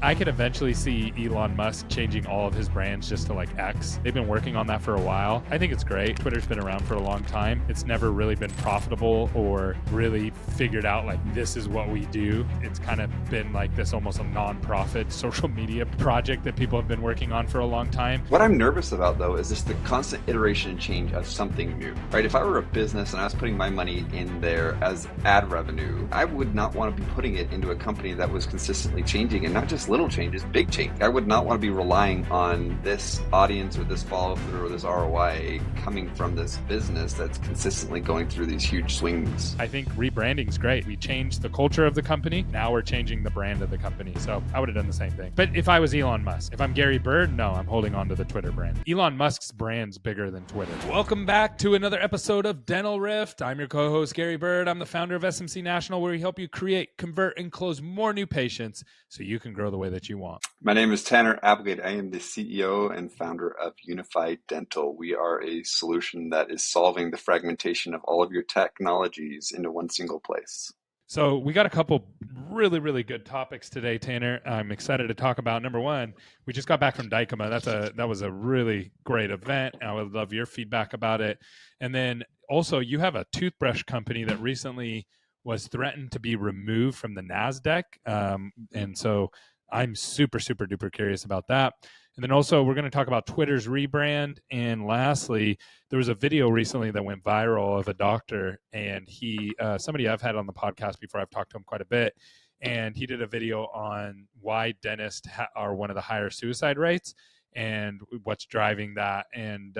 I could eventually see Elon Musk changing all of his brands just to like X. They've been working on that for a while. I think it's great. Twitter's been around for a long time. It's never really been profitable or really figured out like this is what we do. It's kind of been like this almost a non-profit social media project that people have been working on for a long time. What I'm nervous about though is just the constant iteration and change of something new, right? If I were a business and I was putting my money in there as ad revenue, I would not want to be putting it into a company that was consistently changing, and not just little changes, big change. I would not want to be relying on this audience or this follow through or this ROI coming from this business that's consistently going through these huge swings. I think rebranding is great. We changed the culture of the company. Now we're changing the brand of the company. So I would have done the same thing. But if I was Elon Musk, if I'm Gary Bird, no, I'm holding on to the Twitter brand. Elon Musk's brand's bigger than Twitter. Welcome back to another episode of Dental Rift. I'm your co-host, Gary Bird. I'm the founder of SMC National, where we help you create, convert, and close more new patients so you can grow the way that you want. My name is Tanner Applegate. I am the CEO and founder of Unified Dental. We are a solution that is solving the fragmentation of all of your technologies into one single place. So we got a couple really, really good topics today, Tanner. I'm excited to talk about. Number one, we just got back from Dykema. That was a really great event. I would love your feedback about it. And then also, you have a toothbrush company that recently was threatened to be removed from the NASDAQ. And so I'm super, super duper curious about that. And then also we're going to talk about Twitter's rebrand. And lastly, there was a video recently that went viral of a doctor, and somebody I've had on the podcast before, I've talked to him quite a bit, and he did a video on why dentists are one of the higher suicide rates and what's driving that. And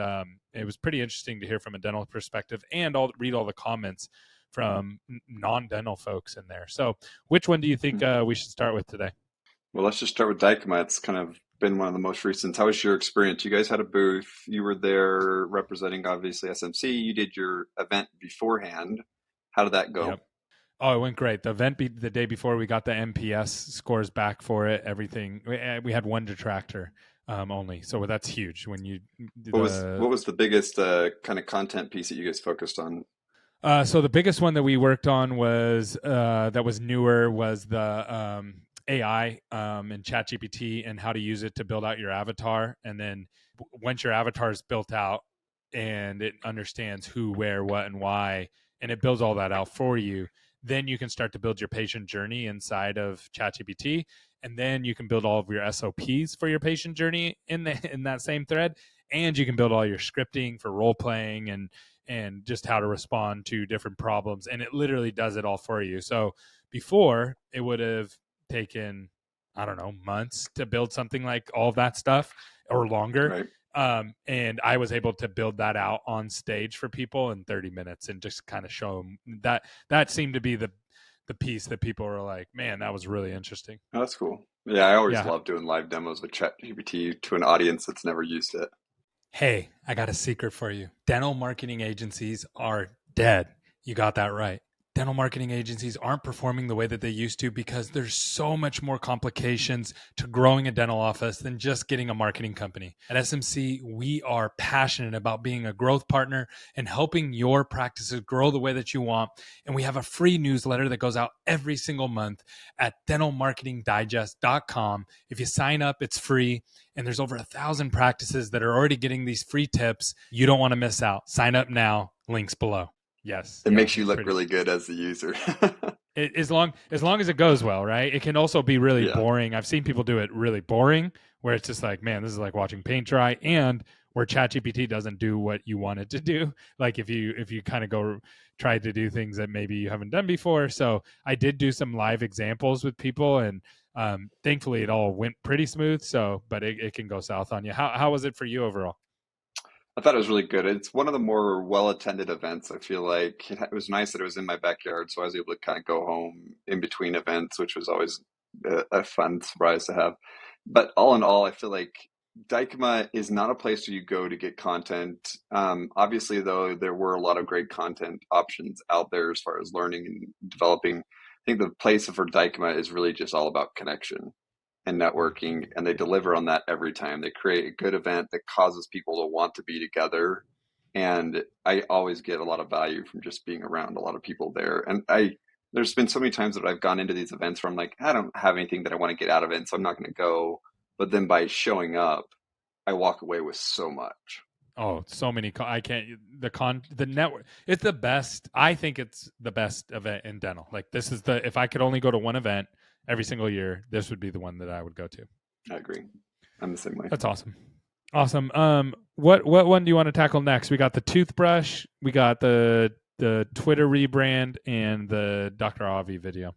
it was pretty interesting to hear from a dental perspective, and I'll read all the comments from non-dental folks in there. So which one do you think we should start with today? Well, let's just start with Dykema. It's kind of been one of the most recent. How was your experience? You guys had a booth. You were there representing, obviously, SMC. You did your event beforehand. How did that go? Yep. Oh, it went great. The event the day before, we got the NPS scores back for it. Everything. We had one detractor only, so that's huge. When you what was the biggest kind of content piece that you guys focused on? So the biggest one that we worked on was that was newer was the AI and ChatGPT and how to use it to build out your avatar. And then once your avatar is built out and it understands who, where, what, and why, and it builds all that out for you, then you can start to build your patient journey inside of ChatGPT. And then you can build all of your SOPs for your patient journey in that same thread. And you can build all your scripting for role playing and just how to respond to different problems. And it literally does it all for you. So before, it would have taken, I don't know, months to build something like all of that stuff or longer. Right. And I was able to build that out on stage for people in 30 minutes and just kind of show them that seemed to be the piece that people were like, man, that was really interesting. Oh, that's cool. Yeah, I always love doing live demos with ChatGPT to an audience that's never used it. Hey, I got a secret for you. Dental marketing agencies are dead. You got that right. Dental marketing agencies aren't performing the way that they used to because there's so much more complications to growing a dental office than just getting a marketing company. At SMC, we are passionate about being a growth partner and helping your practices grow the way that you want. And we have a free newsletter that goes out every single month at dentalmarketingdigest.com. If you sign up, it's free. And there's over 1,000 practices that are already getting these free tips. You don't want to miss out. Sign up now. Links below. Yes. It makes you look really good as the user. As long as it goes well, right? It can also be really boring. I've seen people do it really boring, where it's just like, man, this is like watching paint dry, and where ChatGPT doesn't do what you want it to do. Like if you kind of go try to do things that maybe you haven't done before. So I did do some live examples with people, and thankfully it all went pretty smooth. So, but it can go south on you. How was it for you overall? I thought it was really good. It's one of the more well-attended events. I feel like it was nice that it was in my backyard, so I was able to kind of go home in between events, which was always a fun surprise to have. But all in all, I feel like Dykema is not a place where you go to get content. Obviously, though, there were a lot of great content options out there as far as learning and developing. I think the place for Dykema is really just all about connection and networking, and they deliver on that every time. They create a good event that causes people to want to be together, and I always get a lot of value from just being around a lot of people there. And there's been so many times that I've gone into these events where I'm like, I don't have anything that I want to get out of it, so I'm not going to go. But then by showing up, I walk away with so much. Oh, so many. I can't. The network. It's the best. I think it's the best event in dental. Like this is the. If I could only go to one event every single year, this would be the one that I would go to. I agree. I'm the same way. That's awesome. Awesome. What one do you want to tackle next? We got the toothbrush. We got the Twitter rebrand and the Dr. Avi video.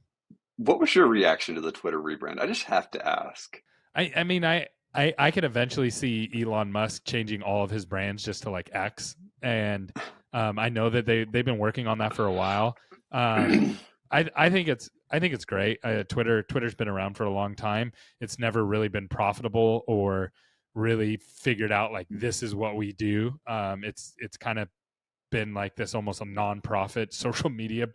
What was your reaction to the Twitter rebrand? I just have to ask. I mean, I could eventually see Elon Musk changing all of his brands just to like X, and I know that they've been working on that for a while. I think it's great. Twitter's been around for a long time. It's never really been profitable or really figured out like this is what we do. It's kind of been like this almost a non-profit social media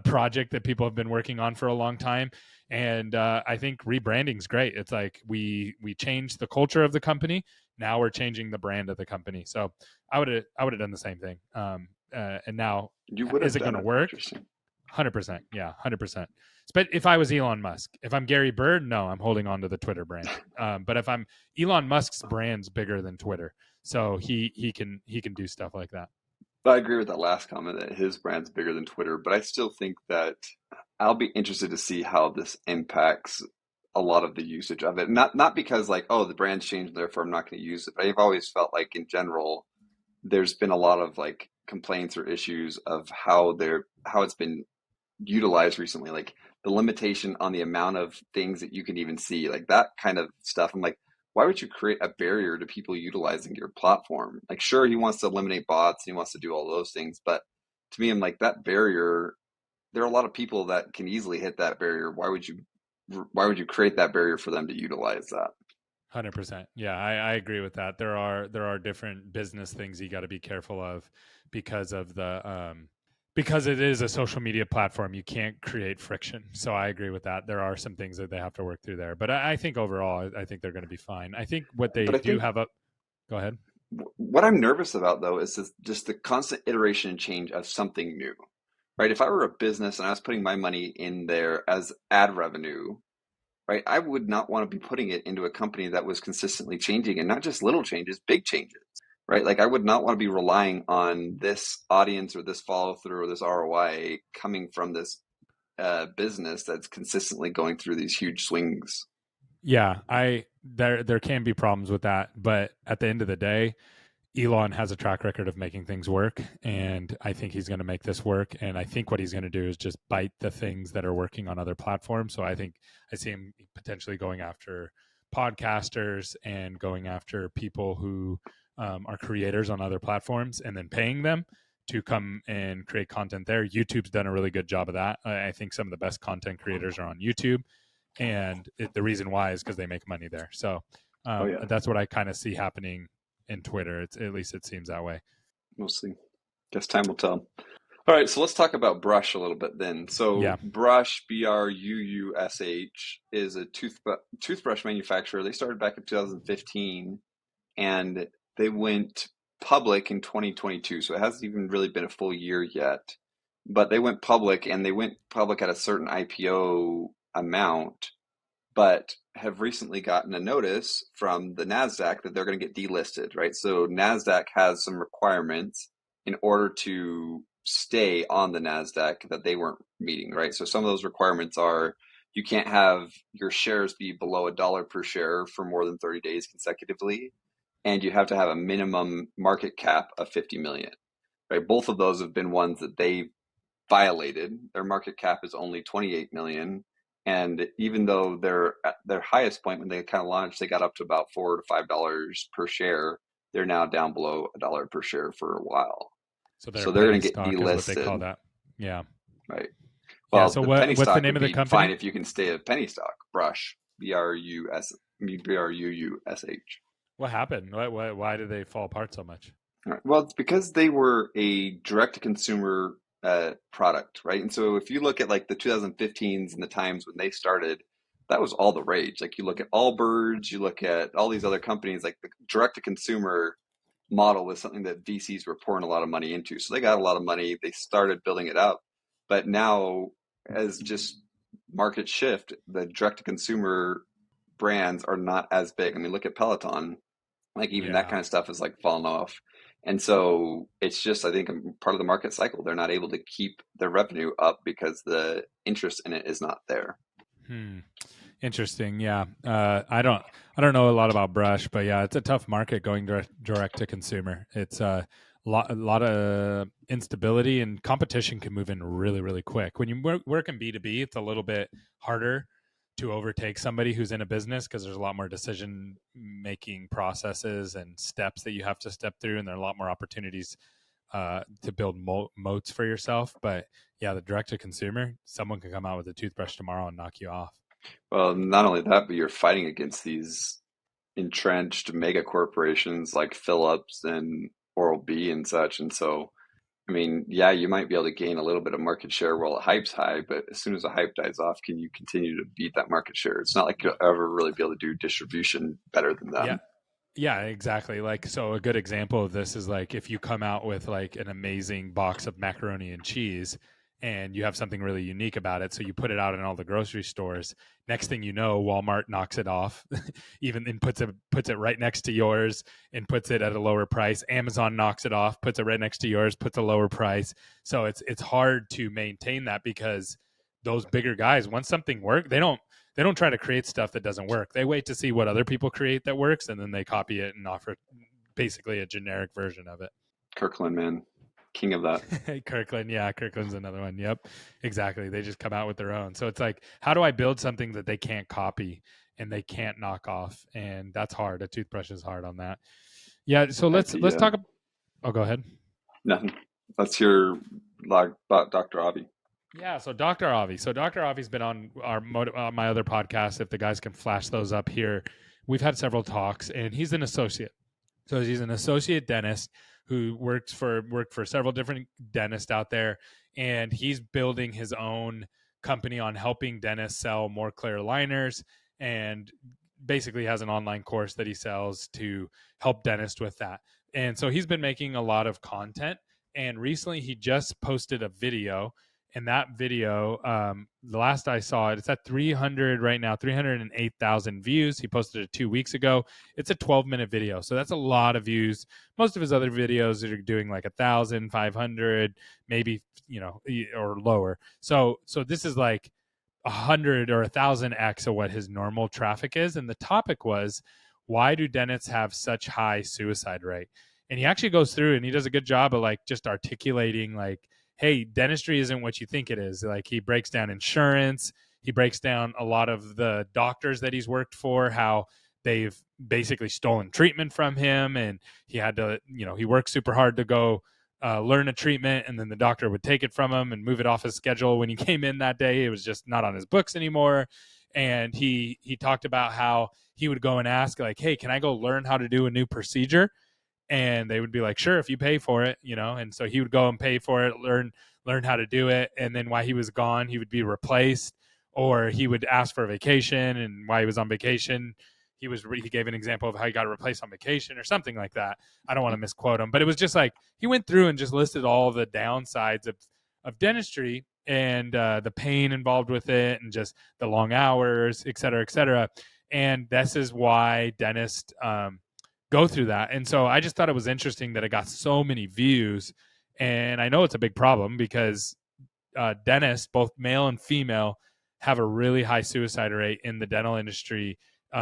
project that people have been working on for a long time. And I think rebranding is great. It's like we changed the culture of the company. Now we're changing the brand of the company. So I would have done the same thing. And now is it going to work? 100%. Yeah, 100%. But if I was Elon Musk, if I'm Gary Bird, no, I'm holding on to the Twitter brand. But if I'm Elon Musk's brand's bigger than Twitter, so he can do stuff like that. I agree with that last comment that his brand's bigger than Twitter, but I still think that I'll be interested to see how this impacts a lot of the usage of it. Not because like, oh, the brand's changed, therefore I'm not going to use it. But I've always felt like in general, there's been a lot of like complaints or issues of how it's been utilized recently, like the limitation on the amount of things that you can even see, like that kind of stuff. I'm like, why would you create a barrier to people utilizing your platform? Like, sure, he wants to eliminate bots, he wants to do all those things, but to me, I'm like, that barrier, there are a lot of people that can easily hit that barrier. Why would you create that barrier for them to utilize that? 100%. Yeah, I agree with that. There are different business things you got to be careful of because of the because it is a social media platform. You can't create friction. So I agree with that. There are some things that they have to work through there, but I think overall, I think they're going to be fine. I think what they do have a. Go ahead. What I'm nervous about though is just the constant iteration and change of something new, right? If I were a business and I was putting my money in there as ad revenue, right, I would not want to be putting it into a company that was consistently changing, and not just little changes, big changes, right? Like I would not want to be relying on this audience or this follow through or this ROI coming from this business that's consistently going through these huge swings. Yeah, there can be problems with that, but at the end of the day, Elon has a track record of making things work, and I think he's going to make this work. And I think what he's going to do is just bite the things that are working on other platforms. So I think I see him potentially going after podcasters and going after people who are creators on other platforms and then paying them to come and create content there. YouTube's done a really good job of that. I think some of the best content creators are on YouTube, and the reason why is because they make money there. So that's what I kind of see happening in Twitter. At least it seems that way. We'll see. Guess time will tell. All right, so let's talk about Brüush a little bit then. So Brüush, Bruush, is a toothbrush manufacturer. They started back in 2015, and they went public in 2022. So it hasn't even really been a full year yet. But they went public, and they went public at a certain IPO amount, but have recently gotten a notice from the NASDAQ that they're going to get delisted, right? So NASDAQ has some requirements in order to stay on the NASDAQ that they weren't meeting, right? So some of those requirements are you can't have your shares be below $1 per share for more than 30 days consecutively, and you have to have a minimum market cap of 50 million, right? Both of those have been ones that they violated. Their market cap is only 28 million. And even though they're at their highest point when they kind of launched, they got up to about $4 to $5 per share. They're now down below $1 per share for a while. So they're going to get delisted. What they call that. Yeah. Right. Well, yeah, so what's the name of the company? Fine if you can stay a penny stock. Brüush. Bruush. What happened? Why did they fall apart so much? All right. Well, it's because they were a direct-to-consumer product, right? And so if you look at like the 2015s and the times when they started, that was all the rage. Like you look at Allbirds, you look at all these other companies, like the direct-to-consumer model was something that VCs were pouring a lot of money into. So they got a lot of money. They started building it up. But now as just market shift, the direct to consumer brands are not as big. I mean, look at Peloton, like even that Yeah. kind of stuff is like falling off. And so it's just, I think, part of the market cycle. They're not able to keep their revenue up because the interest in it is not there. Hmm. Interesting. Yeah. I don't know a lot about Brüush, but yeah, it's a tough market going direct to consumer. It's a lot of instability, and competition can move in really, really quick. When you work in B2B, it's a little bit harder to overtake somebody who's in a business because there's a lot more decision making processes and steps that you have to step through, and there are a lot more opportunities to build moats for yourself. But yeah, the direct to consumer, someone can come out with a toothbrush tomorrow and knock you off. Well, not only that, but you're fighting against these entrenched mega corporations like Philips and Oral-B and such. And so, I mean, yeah, you might be able to gain a little bit of market share while the hype's high, but as soon as the hype dies off, can you continue to beat that market share? It's not like you'll ever really be able to do distribution better than Yeah. them. Yeah, exactly. Like, so a good example of this is like if you come out with like an amazing box of macaroni and cheese and you have something really unique about it. So you put it out in all the grocery stores. Next thing you know, Walmart knocks it off, even and puts it right next to yours and puts it at a lower price. Amazon knocks it off, puts it right next to yours, puts a lower price. So it's hard to maintain that because those bigger guys, once something works, they don't try to create stuff that doesn't work. They wait to see what other people create that works, and then they copy it and offer basically a generic version of it. Kirkland, man, king of that. Kirkland, yeah, Kirkland's another one. Yep, exactly. They just come out with their own. So it's like, how do I build something that they can't copy and they can't knock off? And that's hard. A toothbrush is hard on that. Yeah. So let's IP, talk. Oh, go ahead. nothing. Let's hear like about Dr. Avi. Yeah, so Dr. Avi. So Dr. Avi's been on my other podcast. If the guys can flash those up here, we've had several talks, and he's an associate. So he's an associate dentist who worked for several different dentists out there, and he's building his own company on helping dentists sell more clear aligners, and basically has an online course that he sells to help dentists with that. And so he's been making a lot of content, and recently he just posted a video, and that video, the last I saw it, it's at 300 right now, 308,000 views. He posted it 2 weeks ago. It's a 12-minute video, so that's a lot of views. Most of his other videos are doing like 1,500, maybe, or lower. So this is like 100 or 1,000x of what his normal traffic is. And the topic was, why do dentists have such high suicide rate? And he actually goes through and he does a good job of like just articulating like, hey, dentistry isn't what you think it is. Like, he breaks down insurance. He breaks down a lot of the doctors that he's worked for, how they've basically stolen treatment from him. And he had to, he worked super hard to go learn a treatment, and then the doctor would take it from him and move it off his schedule. When he came in that day, it was just not on his books anymore. And he talked about how he would go and ask like, hey, can I go learn how to do a new procedure? And they would be like, sure, if you pay for it, and so he would go and pay for it, learn how to do it. And then while he was gone, he would be replaced, or he would ask for a vacation, and while he was on vacation, he gave an example of how he got replaced on vacation or something like that. I don't want to misquote him, but it was just like he went through and just listed all the downsides of dentistry, and the pain involved with it, and just the long hours, et cetera, et cetera. And this is why dentists go through that. And so I just thought it was interesting that it got so many views. And I know it's a big problem because dentists, both male and female, have a really high suicide rate in the dental industry,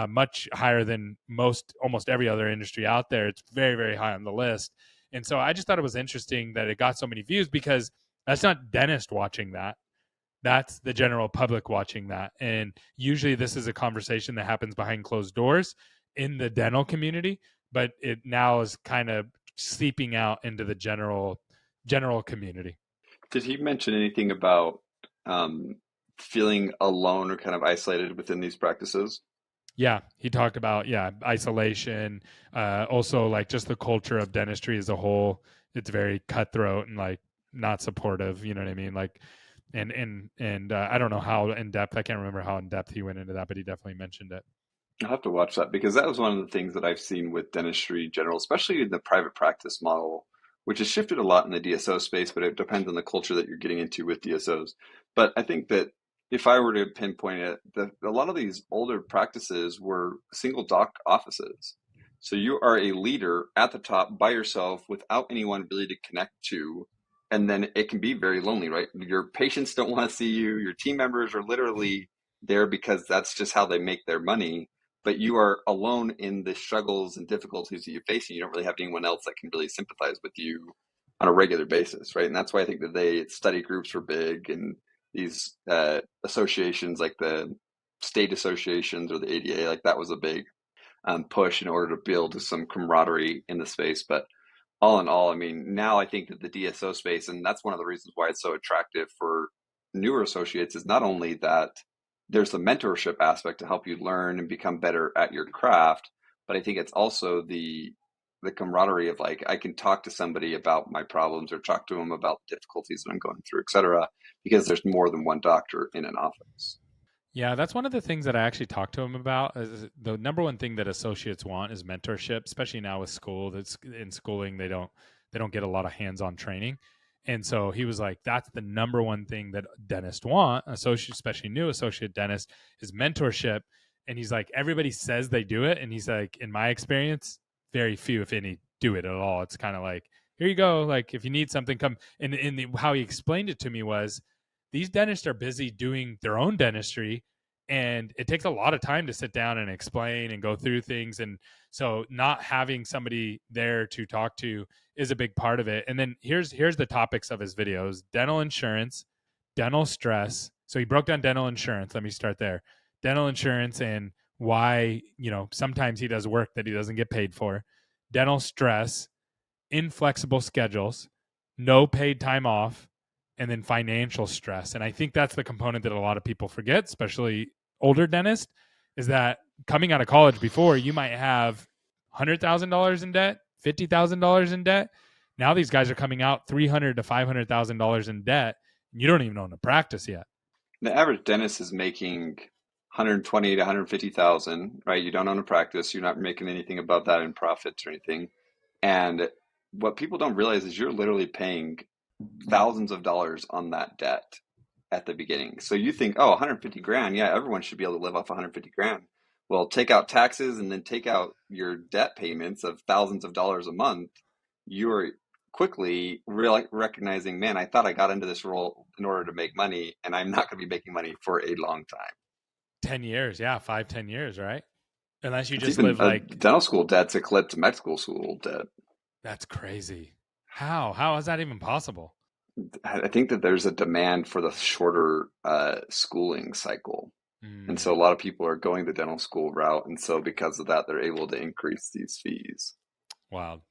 much higher than almost every other industry out there. It's very, very high on the list. And so I just thought it was interesting that it got so many views, because that's not dentist watching that. That's the general public watching that. And usually this is a conversation that happens behind closed doors in the dental community, but it now is kind of seeping out into the general community. Did he mention anything about um, feeling alone or kind of isolated within these practices? Yeah, he talked about isolation, also like just the culture of dentistry as a whole. It's very cutthroat and like not supportive. You know what I mean? Like, and I don't know how in depth. I can't remember how in depth he went into that, but he definitely mentioned it. I'll have to watch that because that was one of the things that I've seen with dentistry in general, especially in the private practice model, which has shifted a lot in the DSO space, but it depends on the culture that you're getting into with DSOs. But I think that if I were to pinpoint it, a lot of these older practices were single doc offices. So you are a leader at the top by yourself without anyone really to connect to. And then it can be very lonely, right? Your patients don't want to see you. Your team members are literally there because that's just how they make their money. But you are alone in the struggles and difficulties that you face, and you don't really have anyone else that can really sympathize with you on a regular basis, right? And that's why I think that study groups were big, and these associations like the state associations or the ADA, like that was a big push in order to build some camaraderie in the space. But all in all, I mean, now I think that the DSO space, and that's one of the reasons why it's so attractive for newer associates, is not only that there's the mentorship aspect to help you learn and become better at your craft, but I think it's also the camaraderie of like, I can talk to somebody about my problems or talk to them about the difficulties that I'm going through, et cetera, because there's more than one doctor in an office. Yeah, that's one of the things that I actually talked to him about. Is the number one thing that associates want is mentorship, especially now with school. That's in schooling they don't get a lot of hands-on training. And so he was like, that's the number one thing that dentists want, associate, especially new associate dentists, is mentorship. And he's like, everybody says they do it. And he's like, in my experience, very few, if any, do it at all. It's kind of like, here you go. Like if you need something, come. And how he explained it to me was, these dentists are busy doing their own dentistry, and it takes a lot of time to sit down and explain and go through things. And so not having somebody there to talk to is a big part of it. And then here's the topics of his videos: dental insurance, dental stress. So he broke down dental insurance. Let me start there. Dental insurance and why, sometimes he does work that he doesn't get paid for. Dental stress, inflexible schedules, no paid time off, and then financial stress. And I think that's the component that a lot of people forget, especially older dentists, is that coming out of college before, you might have $100,000 in debt, $50,000 in debt. Now these guys are coming out $300,000 to $500,000 in debt. And you don't even own a practice yet. The average dentist is making 120 to 150,000, right? You don't own a practice. You're not making anything above that in profits or anything. And what people don't realize is you're literally paying thousands of dollars on that debt at the beginning. So you think, oh, 150 grand. Yeah, everyone should be able to live off 150 grand. Well, take out taxes and then take out your debt payments of thousands of dollars a month. You're quickly recognizing, man, I thought I got into this role in order to make money, and I'm not going to be making money for a long time. 10 years. Yeah. 5-10 years. Right. Unless you It's just even live like dental school debt's eclipsed medical school debt. That's crazy. How is that even possible? I think that there's a demand for the shorter schooling cycle. And so Mm, a lot of people are going the dental school route. And so because of that, they're able to increase these fees. wild.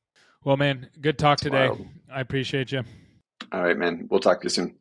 Well, man, good talk It's today. wild. I appreciate you. All right, man. We'll talk to you soon.